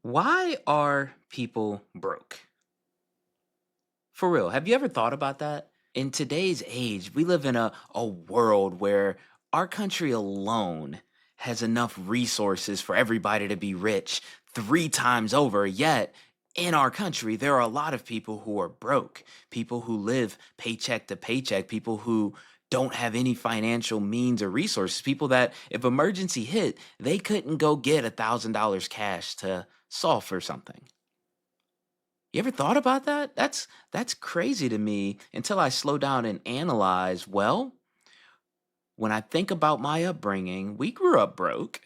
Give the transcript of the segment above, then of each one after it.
Why are people broke? For real, have you ever thought about that? In today's age, we live in a world where our country alone has enough resources for everybody to be rich three times over. Yet, in our country, there are a lot of people who are broke, people who live paycheck to paycheck, people who don't have any financial means or resources, people that if emergency hit, they couldn't go get $1,000 cash to solve for something. You ever thought about that? That's crazy to me until I slow down and analyze, well, when I think about my upbringing, we grew up broke.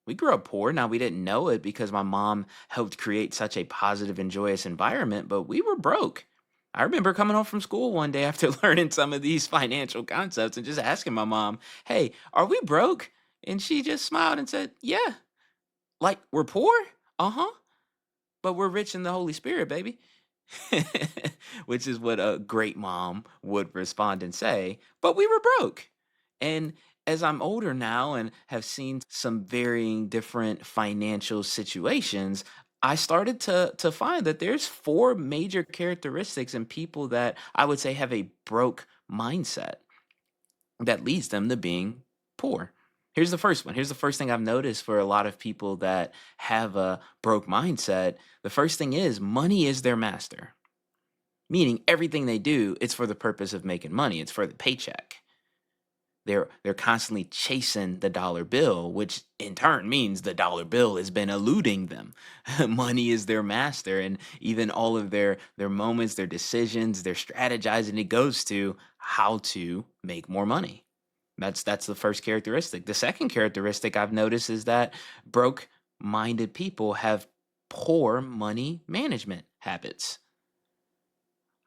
We grew up poor. Now we didn't know it because my mom helped create such a positive and joyous environment, but we were broke. I remember coming home from school one day after learning some of these financial concepts and just asking my mom, "Hey, are we broke?" And she just smiled and said, "Yeah." Like, we're poor? Uh-huh. But we're rich in the Holy Spirit, baby. Which is what a great mom would respond and say, but we were broke. And as I'm older now and have seen some varying different financial situations, I started to find that there's four major characteristics in people that I would say have a broke mindset that leads them to being poor. Here's the first one. Here's the first thing I've noticed for a lot of people that have a broke mindset. The first thing is money is their master, meaning everything they do, it's for the purpose of making money. It's for the paycheck. They're constantly chasing the dollar bill, which in turn means the dollar bill has been eluding them. Money is their master, and even all of their moments, their decisions, their strategizing, it goes to how to make more money. That's the first characteristic. The second characteristic I've noticed is that broke-minded people have poor money management habits.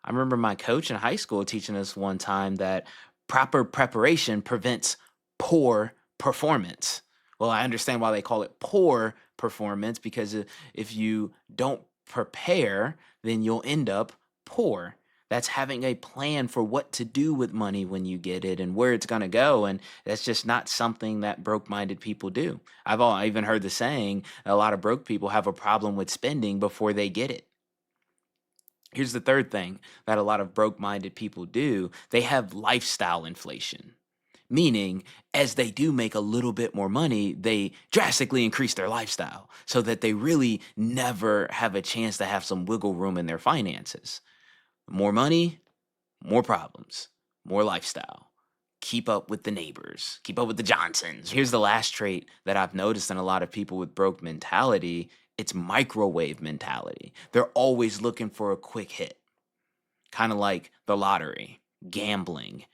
I remember my coach in high school teaching us one time that proper preparation prevents poor performance. Well, I understand why they call it poor performance because if you don't prepare, then you'll end up poor. That's having a plan for what to do with money when you get it and where it's going to go. And that's just not something that broke minded people do. I even heard the saying a lot of broke people have a problem with spending before they get it. Here's the third thing that a lot of broke minded people do, they have lifestyle inflation. Meaning, as they do make a little bit more money, they drastically increase their lifestyle so that they really never have a chance to have some wiggle room in their finances. More money, more problems, more lifestyle. Keep up with the neighbors, keep up with the Johnsons. Here's the last trait that I've noticed in a lot of people with broke mentality, it's microwave mentality. They're always looking for a quick hit, kind of like the lottery, gambling,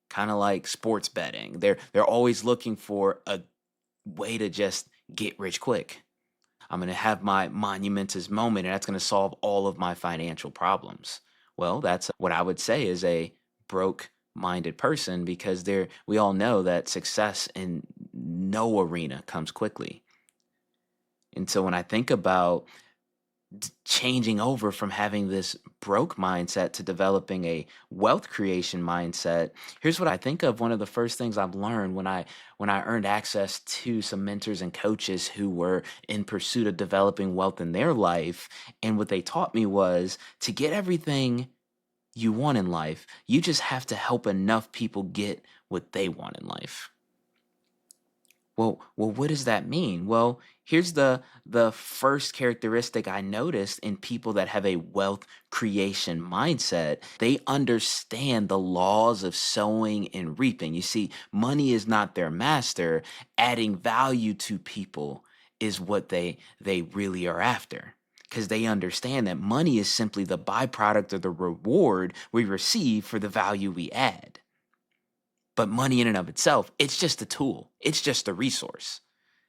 kind of like sports betting. They're always looking for a way to just get rich quick. I'm going to have my monumentous moment and that's going to solve all of my financial problems. Well, that's what I would say is a broke minded person because we all know that success in no arena comes quickly. And so when I think about changing over from having this broke mindset to developing a wealth creation mindset, here's what I think of. One of the first things I've learned when I earned access to some mentors and coaches who were in pursuit of developing wealth in their life, and what they taught me was to get everything you want in life, you just have to help enough people get what they want in life. Well, what does that mean? Well, here's the first characteristic I noticed in people that have a wealth creation mindset. They understand the laws of sowing and reaping. You see, money is not their master. Adding value to people is what they really are after. Because they understand that money is simply the byproduct of the reward we receive for the value we add. But money in and of itself, it's just a tool. It's just a resource.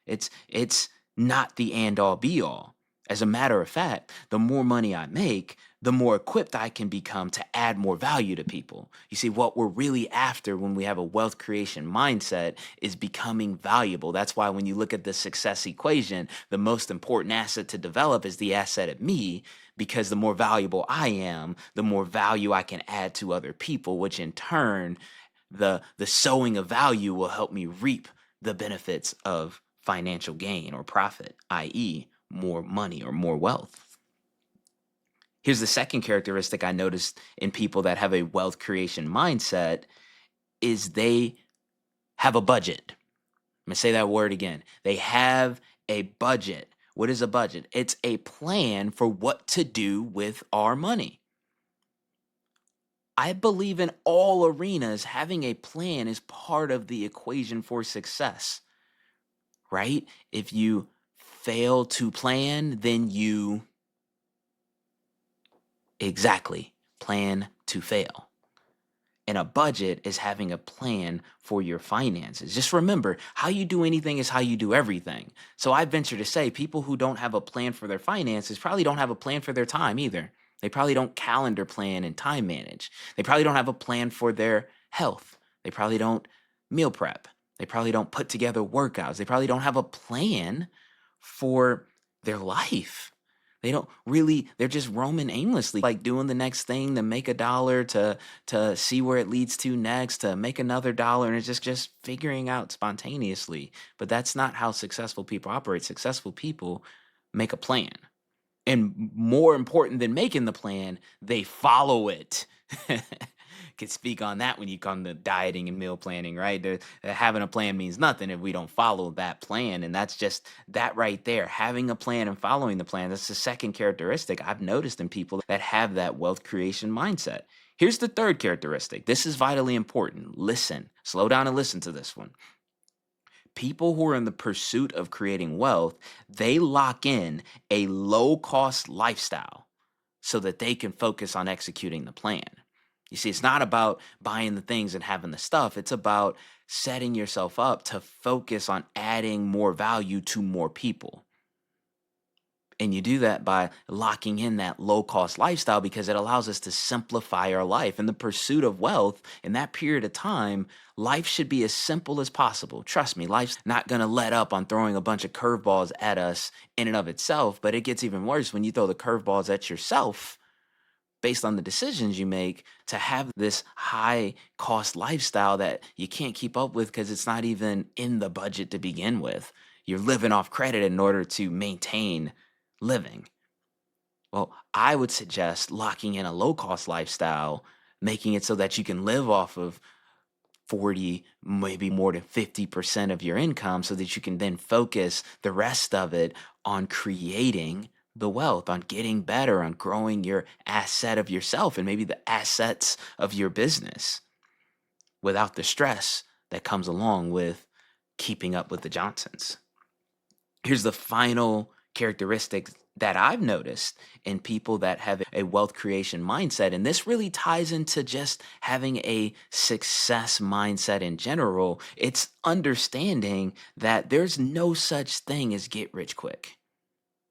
It's not the end all be all. As a matter of fact, the more money I make, the more equipped I can become to add more value to people. You see, what we're really after when we have a wealth creation mindset is becoming valuable. That's why when you look at the success equation, the most important asset to develop is the asset of me, because the more valuable I am, the more value I can add to other people, which in turn the sowing of value will help me reap the benefits of financial gain or profit, i.e., more money or more wealth. Here's the second characteristic I noticed in people that have a wealth creation mindset is they have a budget. I'm going to say that word again. They have a budget. What is a budget? It's a plan for what to do with our money. I believe in all arenas, having a plan is part of the equation for success, right? If you fail to plan, then you exactly plan to fail. And a budget is having a plan for your finances. Just remember, how you do anything is how you do everything. So I venture to say people who don't have a plan for their finances probably don't have a plan for their time either. They probably don't calendar plan and time manage. They probably don't have a plan for their health. They probably don't meal prep. They probably don't put together workouts. They probably don't have a plan for their life. They don't really, they're just roaming aimlessly, like doing the next thing to make a dollar, to see where it leads to next, to make another dollar, and it's just figuring out spontaneously. But that's not how successful people operate. Successful people make a plan. And more important than making the plan, they follow it. Could speak on that when you come to dieting and meal planning, right? Having a plan means nothing if we don't follow that plan. And that's just that right there. Having a plan and following the plan. That's the second characteristic I've noticed in people that have that wealth creation mindset. Here's the third characteristic. This is vitally important. Listen, slow down and listen to this one. People who are in the pursuit of creating wealth, they lock in a low cost lifestyle so that they can focus on executing the plan. You see, it's not about buying the things and having the stuff. It's about setting yourself up to focus on adding more value to more people. And you do that by locking in that low cost lifestyle because it allows us to simplify our life. In the pursuit of wealth, in that period of time, life should be as simple as possible. Trust me, life's not going to let up on throwing a bunch of curveballs at us in and of itself, but it gets even worse when you throw the curveballs at yourself based on the decisions you make to have this high cost lifestyle that you can't keep up with because it's not even in the budget to begin with. You're living off credit in order to maintain living. Well, I would suggest locking in a low cost lifestyle, making it so that you can live off of 40, maybe more than 50% of your income so that you can then focus the rest of it on creating the wealth, on getting better, on growing your asset of yourself and maybe the assets of your business without the stress that comes along with keeping up with the Johnsons. Here's the final characteristic that I've noticed in people that have a wealth creation mindset. And this really ties into just having a success mindset in general. It's understanding that there's no such thing as get rich quick.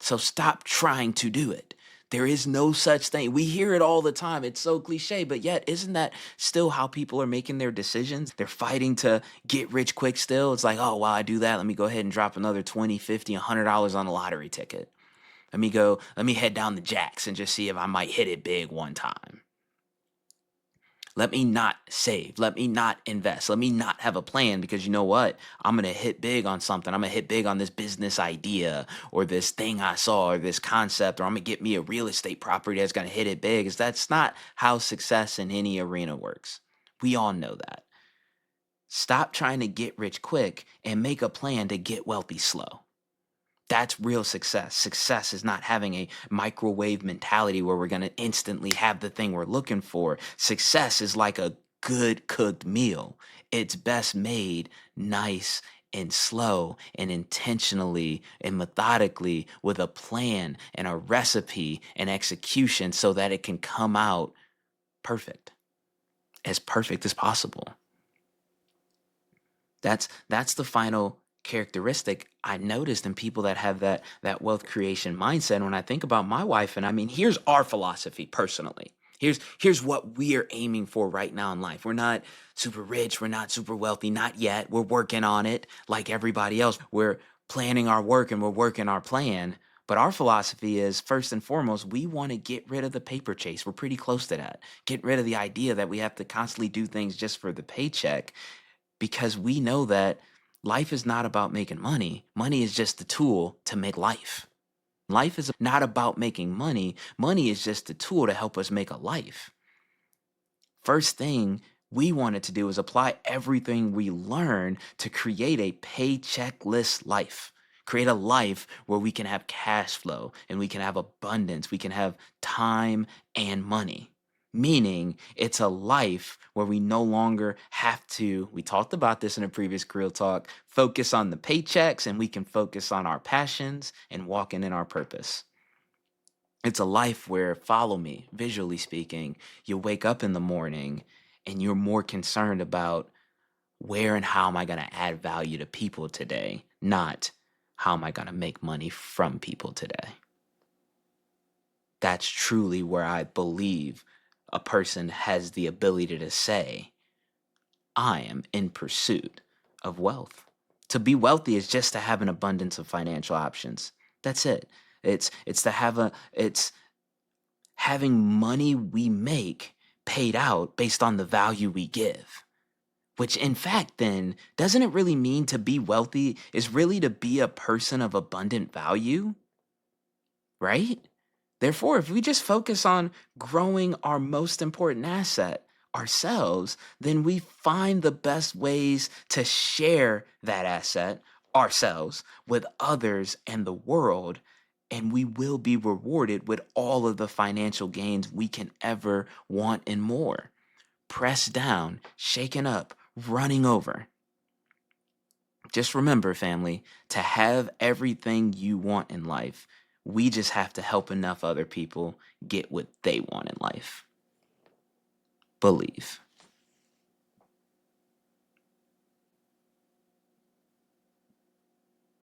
So stop trying to do it. There is no such thing. We hear it all the time. It's so cliche, but yet, isn't that still how people are making their decisions? They're fighting to get rich quick still. It's like, oh, while I do that, let me go ahead and drop another 20, 50, $100 on a lottery ticket. Let me head down the jacks and just see if I might hit it big one time. Let me not save. Let me not invest. Let me not have a plan because you know what? I'm going to hit big on something. I'm going to hit big on this business idea or this thing I saw or this concept, or I'm going to get me a real estate property that's going to hit it big. That's not how success in any arena works. We all know that. Stop trying to get rich quick and make a plan to get wealthy slow. That's real success. Success is not having a microwave mentality where we're going to instantly have the thing we're looking for. Success is like a good cooked meal. It's best made nice and slow and intentionally and methodically with a plan and a recipe and execution so that it can come out perfect as possible. That's the final characteristic I noticed in people that have that wealth creation mindset. And when I think about my wife and I mean, here's our philosophy personally. Here's what we're aiming for right now in life. We're not super rich, we're not super wealthy, not yet. We're working on it like everybody else. We're planning our work and we're working our plan. But our philosophy is first and foremost, we want to get rid of the paper chase. We're pretty close to that. Get rid of the idea that we have to constantly do things just for the paycheck because we know that life is not about making money. Money is just the tool to make life. Life is not about making money. Money is just a tool to help us make a life. First thing we wanted to do is apply everything we learn to create a paycheckless life. Create a life where we can have cash flow and we can have abundance, we can have time and money. Meaning it's a life where we no longer have to, we talked about this in a previous Creel Talk, focus on the paychecks and we can focus on our passions and walking in our purpose. It's a life where, follow me, visually speaking, you wake up in the morning and you're more concerned about where and how am I going to add value to people today, not how am I going to make money from people today. That's truly where I believe a person has the ability to say, I am in pursuit of wealth. To be wealthy is just to have an abundance of financial options. That's it. It's to have it's having money we make paid out based on the value we give. Which, in fact, then, doesn't it really mean to be wealthy is really to be a person of abundant value? Right? Therefore, if we just focus on growing our most important asset, ourselves, then we find the best ways to share that asset, ourselves, with others and the world. And we will be rewarded with all of the financial gains we can ever want and more. Pressed down, shaken up, running over. Just remember, family, to have everything you want in life, we just have to help enough other people get what they want in life. Believe.